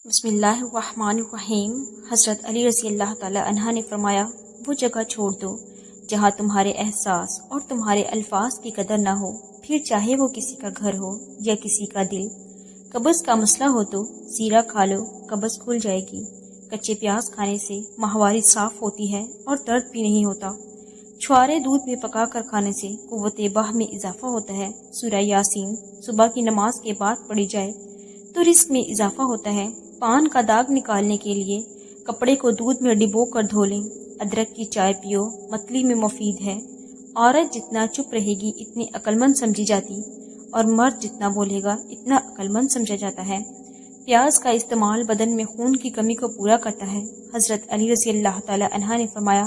بسم اللہ الرحمن الرحیم۔ حضرت علی رضی اللہ تعالی عنہ نے فرمایا، وہ جگہ چھوڑ دو جہاں تمہارے احساس اور تمہارے الفاظ کی قدر نہ ہو، پھر چاہے وہ کسی کا گھر ہو یا کسی کا دل۔ قبض کا مسئلہ ہو تو زیرہ کھا لو، قبض کھل جائے گی۔ کچے پیاز کھانے سے ماہواری صاف ہوتی ہے اور درد بھی نہیں ہوتا۔ چھوارے دودھ میں پکا کر کھانے سے قوت باہ میں اضافہ ہوتا ہے۔ سورہ یاسین صبح کی نماز کے بعد پڑھی جائے تو رزق میں اضافہ ہوتا ہے۔ پان کا داغ نکالنے کے لیے کپڑے کو دودھ میں ڈبو کر دھو لیں۔ ادرک کی چائے پیو، متلی میں مفید ہے۔ عورت جتنا چپ رہے گی اتنی عقلمند سمجھی جاتی اور مرد جتنا بولے گا اتنا عقلمند سمجھا جاتا ہے۔ پیاز کا استعمال بدن میں خون کی کمی کو پورا کرتا ہے۔ حضرت علی رضی اللہ تعالی عنہ نے فرمایا،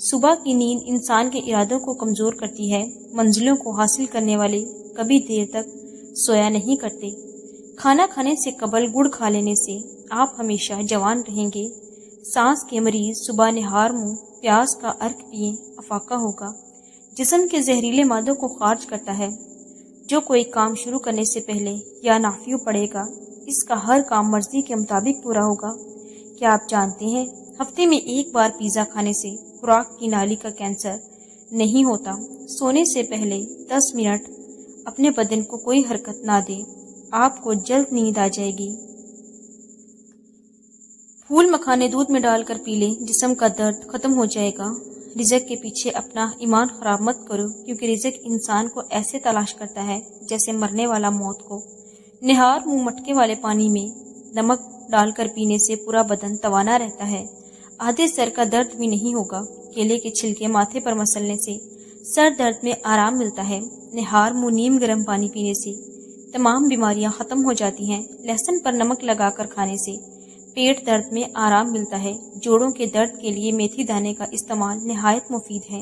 صبح کی نیند انسان کے ارادوں کو کمزور کرتی ہے۔ منزلوں کو حاصل کرنے والے کبھی دیر تک سویا نہیں کرتے۔ کھانا کھانے سے قبل گڑ کھا لینے سے آپ ہمیشہ جوان رہیں گے۔ سانس کے مریض صبح نہار منہ پیاز کا عرق پئیں، افاقہ ہوگا۔ جسم کے زہریلے مادوں کو خارج کرتا ہے۔ جو کوئی کام شروع کرنے سے پہلے یا نافیو پڑے گا، اس کا ہر کام مرضی کے مطابق پورا ہوگا۔ کیا آپ جانتے ہیں ہفتے میں ایک بار پیزا کھانے سے خوراک کی نالی کا کینسر نہیں ہوتا؟ سونے سے پہلے 10 منٹ اپنے بدن کو کوئی حرکت نہ دے، آپ کو جلد نیند آ جائے گی۔ پھول مکھانے دودھ میں ڈال کر پی لیں، جسم کا درد ختم ہو جائے گا۔ رزق کے پیچھے اپنا ایمان خراب مت کرو، کیونکہ رزق انسان کو ایسے تلاش کرتا ہے جیسے مرنے والا موت کو۔ نہار منہ مٹکے والے پانی میں نمک ڈال کر پینے سے پورا بدن توانا رہتا ہے۔ آدھے سر کا درد بھی نہیں ہوگا۔ کیلے کے چھلکے ماتھے پر مسلنے سے سر درد میں آرام ملتا ہے۔ نہار منہ نیم گرم پانی پینے سے تمام بیماریاں ختم ہو جاتی ہیں۔ لہسن پر نمک لگا کر کھانے سے پیٹ درد میں آرام ملتا ہے۔ جوڑوں کے درد کے لیے میتھی دانے کا استعمال نہایت مفید ہے۔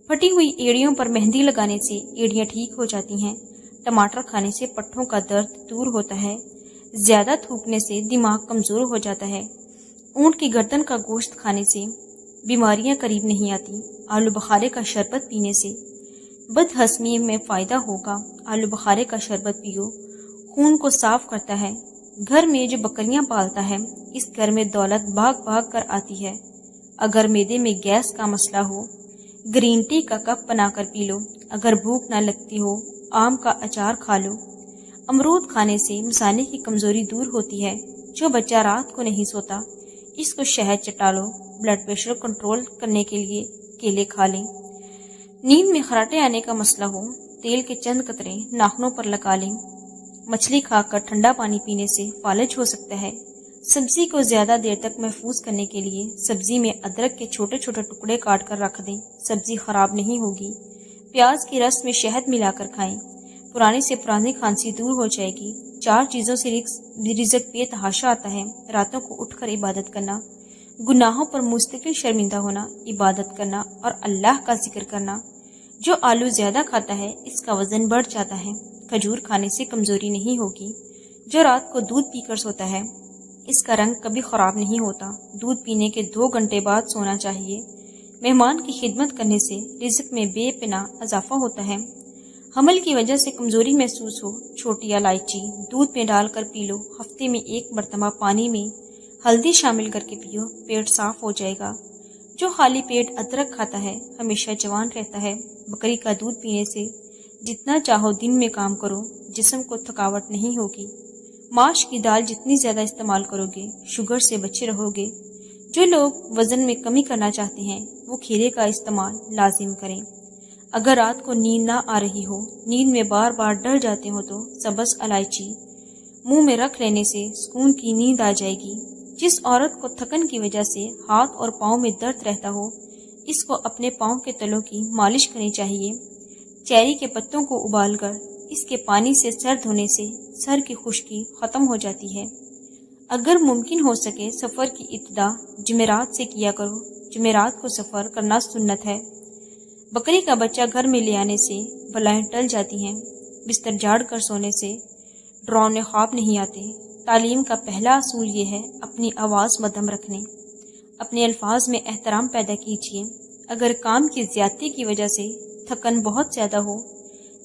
پھٹی ہوئی ایڑیوں پر مہندی لگانے سے ایڑیاں ٹھیک ہو جاتی ہیں۔ ٹماٹر کھانے سے پٹھوں کا درد دور ہوتا ہے۔ زیادہ تھوکنے سے دماغ کمزور ہو جاتا ہے۔ اونٹ کی گردن کا گوشت کھانے سے بیماریاں قریب نہیں آتی۔ آلو بخارے کا شربت پینے سے بد ہضمی میں فائدہ ہوگا۔ آلو بخارے کا شربت پیو، خون کو صاف کرتا ہے۔ گھر میں جو بکریاں پالتا ہے، اس گھر میں دولت بھاگ بھاگ کر آتی ہے۔ اگر معدے میں گیس کا مسئلہ ہو، گرین ٹی کا کپ بنا کر پی لو۔ اگر بھوک نہ لگتی ہو، آم کا اچار کھا لو۔ امرود کھانے سے مثانے کی کمزوری دور ہوتی ہے۔ جو بچہ رات کو نہیں سوتا، اس کو شہد چٹا لو۔ بلڈ پریشر کنٹرول کرنے کے لیے کیلے کھا لیں۔ نیند میں خراٹے آنے کا مسئلہ ہو، تیل کے چند قطرے ناخنوں پر لگا لیں۔ مچھلی کھا کر ٹھنڈا پانی پینے سے فالج ہو سکتا ہے۔ سبزی کو زیادہ دیر تک محفوظ کرنے کے لیے سبزی میں ادرک کے چھوٹے چھوٹے ٹکڑے کاٹ کر رکھ دیں، سبزی خراب نہیں ہوگی۔ پیاز کی رس میں شہد ملا کر کھائیں، پرانے سے پرانی کھانسی دور ہو جائے گی۔ 4 چیزوں سے رزق بے تحاشا آتا ہے: راتوں کو اٹھ کر عبادت کرنا، گناہوں پر مستقل شرمندہ ہونا، عبادت کرنا اور اللہ کا ذکر کرنا۔ جو آلو زیادہ کھاتا ہے اس کا وزن بڑھ جاتا ہے۔ کھجور کھانے سے کمزوری نہیں ہوگی۔ جو رات کو دودھ پی کر سوتا ہے اس کا رنگ کبھی خراب نہیں ہوتا۔ دودھ پینے کے 2 گھنٹے بعد سونا چاہیے۔ مہمان کی خدمت کرنے سے رزق میں بے پناہ اضافہ ہوتا ہے۔ حمل کی وجہ سے کمزوری محسوس ہو، چھوٹی الائچی دودھ میں ڈال کر پی لو۔ ہفتے میں 1 مرتبہ پانی میں ہلدی شامل کر کے پیو، پیٹ صاف ہو جائے گا۔ جو خالی پیٹ ادرک کھاتا ہے ہمیشہ جوان رہتا ہے۔ بکری کا دودھ پینے سے جتنا چاہو دن میں کام کرو، جسم کو تھکاوٹ نہیں ہوگی۔ ماش کی دال جتنی زیادہ استعمال کرو گے، شوگر سے بچے رہو گے۔ جو لوگ وزن میں کمی کرنا چاہتے ہیں وہ کھیرے کا استعمال لازم کریں۔ اگر رات کو نیند نہ آ رہی ہو، نیند میں بار بار ڈر جاتے ہو تو سبز الائچی منہ میں رکھ لینے سے سکون کی نیند آ جائے گی۔ جس عورت کو تھکن کی وجہ سے ہاتھ اور پاؤں میں درد رہتا ہو، اس کو اپنے پاؤں کے تلوں کی مالش کرنی چاہیے۔ چیری کے پتوں کو ابال کر اس کے پانی سے سر دھونے سے سر کی خشکی ختم ہو جاتی ہے۔ اگر ممکن ہو سکے سفر کی ابتدا جمعرات سے کیا کرو۔ جمعرات کو سفر کرنا سنت ہے۔ بکری کا بچہ گھر میں لے آنے سے بلائیں ٹل جاتی ہیں۔ بستر جھاڑ کر سونے سے ڈراؤنے خواب نہیں آتے۔ تعلیم کا پہلا اصول یہ ہے اپنی آواز مدھم رکھنے۔ اپنے الفاظ میں احترام پیدا کیجیے۔ اگر کام کی زیادتی کی وجہ سے تھکن بہت زیادہ ہو،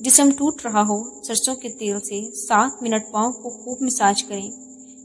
جسم ٹوٹ رہا ہو، سرسوں کے تیل سے 7 منٹ پاؤں کو خوب مساج کریں۔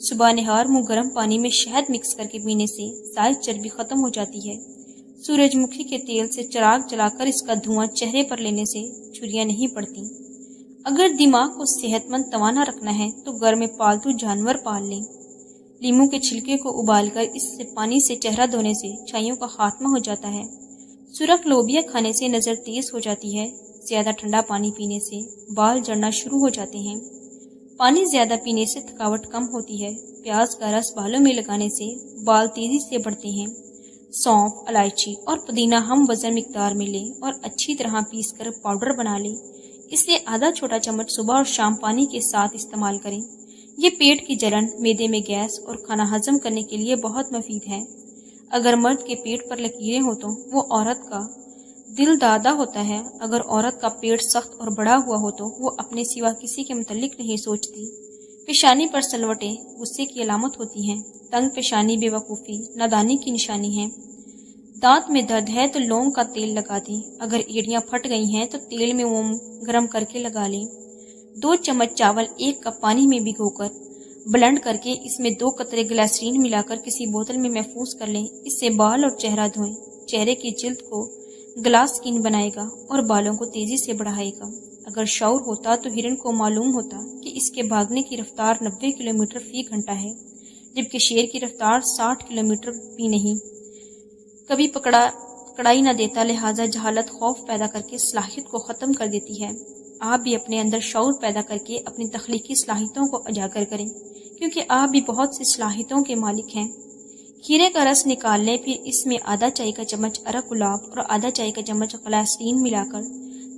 صبح نہار منہ گرم پانی میں شہد مکس کر کے پینے سے زائد چربی ختم ہو جاتی ہے۔ سورج مکھی کے تیل سے چراغ جلا کر اس کا دھواں چہرے پر لینے سے جھریاں نہیں پڑتی۔ اگر دماغ کو صحت مند توانا رکھنا ہے تو گھر میں پالتو جانور پال لیں۔ لیموں کے چھلکے کو ابال کر اس سے پانی سے چہرہ دھونے سے چھائیوں کا خاتمہ ہو جاتا ہے۔ سرخ لوبیا کھانے سے نظر تیز ہو جاتی ہے۔ زیادہ ٹھنڈا پانی پینے سے بال جھڑنا شروع ہو جاتے ہیں۔ پانی زیادہ پینے سے تھکاوٹ کم ہوتی ہے۔ پیاز کا رس بالوں میں لگانے سے بال تیزی سے بڑھتے ہیں۔ سونف، الائچی اور پودینہ ہم وزن مقدار میں لیں اور اچھی طرح پیس کر پاؤڈر بنا لیں۔ اسے آدھا چھوٹا چمچ صبح اور شام پانی کے ساتھ استعمال کریں۔ یہ پیٹ کی جلن، معدے میں گیس اور کھانا ہضم کرنے کے لیے بہت مفید ہے۔ اگر مرد کے پیٹ پر لکیریں ہو تو وہ عورت کا دل دادا ہوتا ہے۔ اگر عورت کا پیٹ سخت اور بڑا ہوا ہو تو وہ اپنے سوا کسی کے متعلق نہیں سوچتی۔ پیشانی پر سلوٹیں غصے کی علامت ہوتی ہیں۔ تنگ پیشانی بے وقوفی، نادانی کی نشانی ہے۔ دانت میں درد ہے تو لونگ کا تیل لگا دیں۔ اگر ایڑیاں پھٹ گئی ہیں تو تیل میں موم گرم کر کے لگا لیں۔ 2 چمچ چاول 1 کپ پانی میں بھگو کر بلنڈ کر کے اس میں 2 قطرے گلیسرین ملا کر کسی بوتل میں محفوظ کر لیں۔ اس سے بال اور چہرہ دھوئیں۔ چہرے کی جلد کو گلاس سکن بنائے گا اور بالوں کو تیزی سے بڑھائے گا۔ اگر شعور ہوتا تو ہرن کو معلوم ہوتا کہ اس کے بھاگنے کی رفتار 90 کلومیٹر فی گھنٹہ ہے، جبکہ شیر کی رفتار 60 کلومیٹر بھی نہیں۔ کبھی پکڑائی نہ دیتا، لہٰذا جہالت خوف پیدا کر کے صلاحیت کو ختم کر دیتی ہے۔ آپ بھی اپنے اندر شعور پیدا کر کے اپنی تخلیقی صلاحیتوں کو اجاگر کریں، کیونکہ آپ بھی بہت سی صلاحیتوں کے مالک ہیں۔ کھیرے کا رس نکال لیں، پھر اس میں آدھا چائے کا چمچ ارک گلاب اور آدھا چائے کا چمچ گلیسرین ملا کر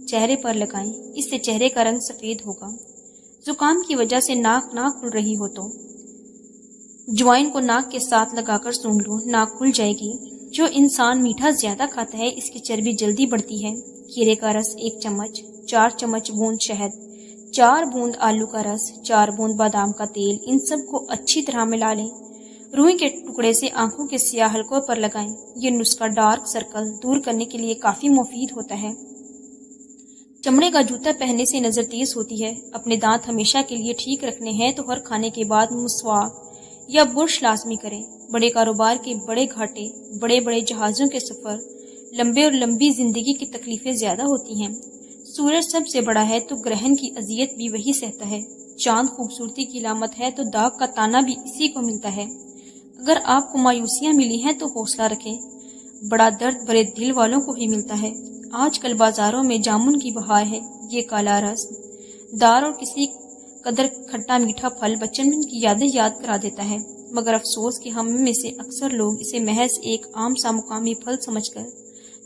چہرے پر لگائیں۔ اس سے چہرے کا رنگ سفید ہوگا۔ زکام کی وجہ سے ناک نہ کھل رہی ہو تو جوائن کو ناک کے ساتھ لگا کر سونگھ لو، ناک کھل جائے گی۔ جو انسان میٹھا زیادہ کھاتا ہے اس کی چربی جلدی بڑھتی ہے۔ کھیرے کا رس 1 چمچ، 4 چمچ بوند شہد، 4 بوند آلو کا رس، 4 بوند بادام کا تیل، ان سب کو اچھی طرح ملا لیں۔ روئی کے ٹکڑے سے آنکھوں کے سیاہ حلقوں پر لگائیں۔ یہ نسخہ ڈارک سرکل دور کرنے کے لیے کافی مفید ہوتا ہے۔ چمڑے کا جوتا پہننے سے نظر تیز ہوتی ہے۔ اپنے دانت ہمیشہ کے لیے ٹھیک رکھنے ہیں تو ہر کھانے کے بعد مسواک یا برش لازمی کریں۔ بڑے کاروبار کے بڑے گھاٹے، بڑے بڑے جہازوں کے سفر، لمبے اور لمبی زندگی کی تکلیفیں زیادہ ہوتی ہیں۔ سورج سب سے بڑا ہے تو گرہن کی اذیت بھی وہی سہتا ہے۔ چاند خوبصورتی کی علامت ہے تو داغ کا تانا بھی اسی کو ملتا ہے۔ اگر آپ کو مایوسیاں ملی ہیں تو حوصلہ رکھیں، بڑا درد بڑے دل والوں کو ہی ملتا ہے۔ آج کل بازاروں میں جامن کی بہار ہے۔ یہ کالا رس دار اور کسی قدر کھٹا میٹھا پھل بچپن کی یادیں یاد کرا دیتا ہے، مگر افسوس کہ ہم میں سے اکثر لوگ اسے محض ایک عام سا مقامی پھل سمجھ کر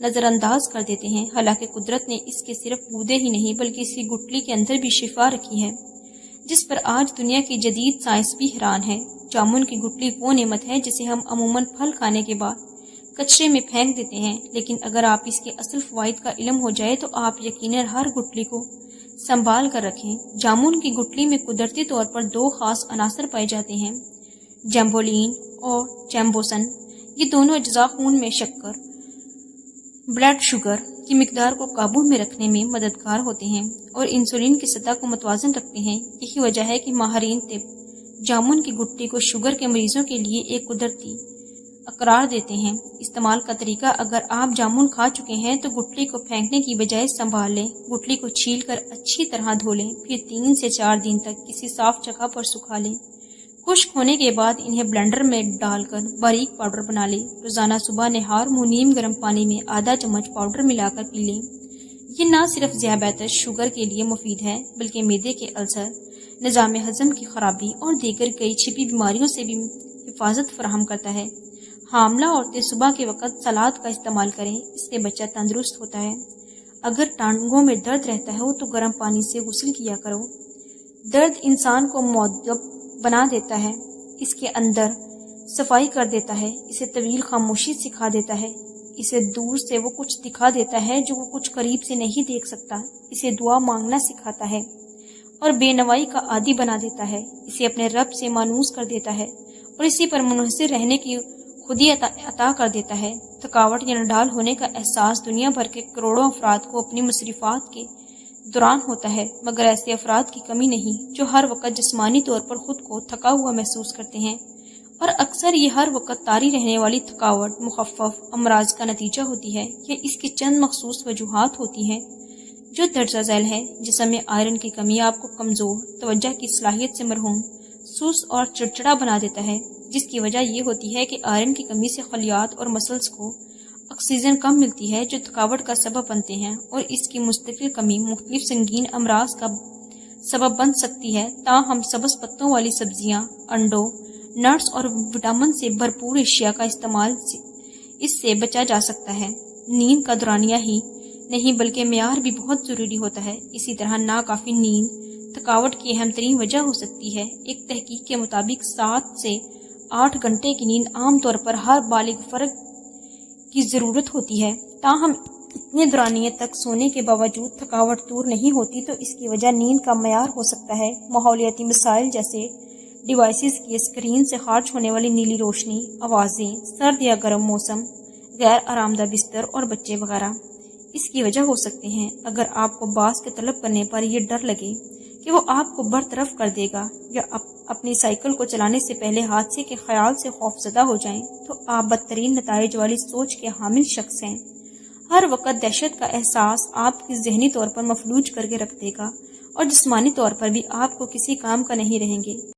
نظر انداز کر دیتے ہیں، حالانکہ قدرت نے اس کے صرف گودے ہی نہیں بلکہ اس کی گٹلی کے اندر بھی شفا رکھی ہے، جس پر آج دنیا کی جدید سائنس بھی حیران ہے۔ جامن کی گٹلی وہ نعمت ہے جسے ہم عموماً پھل کھانے کے بعد کچرے میں پھینک دیتے ہیں، لیکن اگر آپ اس کے اصل فوائد کا علم ہو جائے تو آپ یقیناً ہر گٹلی کو سنبھال کر رکھیں۔ جامن کی گٹلی میں قدرتی طور پر 2 خاص عناصر پائے جاتے ہیں، جیمبولین اور چیمبوسن۔ یہ دونوں اجزاء خون میں شکر، بلڈ شوگر کی مقدار کو قابو میں رکھنے میں مددگار ہوتے ہیں اور انسولین کی سطح کو متوازن رکھتے ہیں۔ یہی وجہ ہے کہ ماہرین طب جامن کی گٹلی کو شوگر کے مریضوں کے لیے ایک قدرتی قرار دیتے ہیں۔ استعمال کا طریقہ: اگر آپ جامن کھا چکے ہیں تو گٹلی کو پھینکنے کی بجائے سنبھال لیں، گٹلی کو چھیل کر اچھی طرح دھو لیں، پھر 3 سے 4 دن تک کسی صاف جگہ پر سکھا لیں۔ خشک ہونے کے بعد انہیں بلینڈر میں ڈال کر باریک پاؤڈر بنا لیں۔ روزانہ صبح نہار منہ نیم گرم پانی میں آدھا چمچ پاؤڈر ملا کر پی لیں۔ یہ نہ صرف ذیابیطس شوگر کے لیے مفید ہے بلکہ معدے کے السر، نظام ہضم کی خرابی اور دیگر کئی چھپی بیماریوں سے بھی حفاظت فراہم کرتا ہے۔ حاملہ عورتیں صبح کے وقت سلاد کا استعمال کریں، اس سے بچہ تندرست ہوتا ہے۔ اگر ٹانگوں میں درد رہتا ہو تو گرم پانی سے غسل کیا کرو۔ درد انسان کو مؤدب بنا دیتا ہے، اس کے اندر صفائی کر دیتا ہے، اسے طویل خاموشی سکھا دیتا ہے، اسے دور سے وہ کچھ دکھا دیتا ہے جو وہ کچھ قریب سے نہیں دیکھ سکتا، اسے دعا مانگنا سکھاتا ہے اور بے نوائی کا عادی بنا دیتا ہے، اسے اپنے رب سے مانوس کر دیتا ہے اور اسی پر منحصر رہنے کی خودی عطا کر دیتا ہے۔ تھکاوٹ یا نڈال ہونے کا احساس دنیا بھر کے کروڑوں افراد کو اپنی مصروفات کے دوران ہوتا ہے، مگر ایسے افراد کی کمی نہیں جو ہر وقت جسمانی طور پر خود کو تھکا ہوا محسوس کرتے ہیں، اور اکثر یہ ہر وقت طاری رہنے والی تھکاوٹ مخفف امراض کا نتیجہ ہوتی ہے یا اس کی چند مخصوص وجوہات ہوتی ہیں۔ جو درجہ ذیل ہے، جسم میں آئرن کی کمی آپ کو کمزور، توجہ کی صلاحیت سے محروم، سست اور چڑچڑا بنا دیتا ہے، جس کی وجہ یہ ہوتی ہے کہ آئرن کی کمی سے خلیات اور مسلز کو آکسیجن کم ملتی ہے جو تھکاوٹ کا سبب بنتے ہیں، اور اس کی مستقل کمی مختلف سنگین امراض کا سبب بن سکتی ہے۔ تاہم سبز پتوں والی سبزیاں، انڈوں، نٹس اور وٹامن سے بھرپور اشیاء کا استعمال اس سے بچا جا سکتا ہے۔ نیند کا دورانیہ ہی نہیں بلکہ معیار بھی بہت ضروری ہوتا ہے۔ اسی طرح ناکافی نیند تھکاوٹ کی اہم ترین وجہ ہو سکتی ہے۔ ایک تحقیق کے مطابق 7 سے 8 گھنٹے کی نیند عام طور پر ہر بالغ فرد کی ضرورت ہوتی ہے۔ تاہم اتنے دورانیے تک سونے کے باوجود تھکاوٹ دور نہیں ہوتی تو اس کی وجہ نیند کا معیار ہو سکتا ہے۔ ماحولیاتی مسائل جیسے ڈیوائسز کی اسکرین سے خارج ہونے والی نیلی روشنی، آوازیں، سرد یا گرم موسم، غیر آرام دہ بستر اور بچے وغیرہ اس کی وجہ ہو سکتے ہیں۔ اگر آپ کو باس کے طلب کرنے پر یہ ڈر لگے کہ وہ آپ کو برطرف کر دے گا یا اپنی سائیکل کو چلانے سے پہلے حادثے کے خیال سے خوفزدہ ہو جائیں تو آپ بدترین نتائج والی سوچ کے حامل شخص ہیں۔ ہر وقت دہشت کا احساس آپ کی ذہنی طور پر مفلوج کر کے رکھ دے گا اور جسمانی طور پر بھی آپ کو کسی کام کا نہیں رہیں گے۔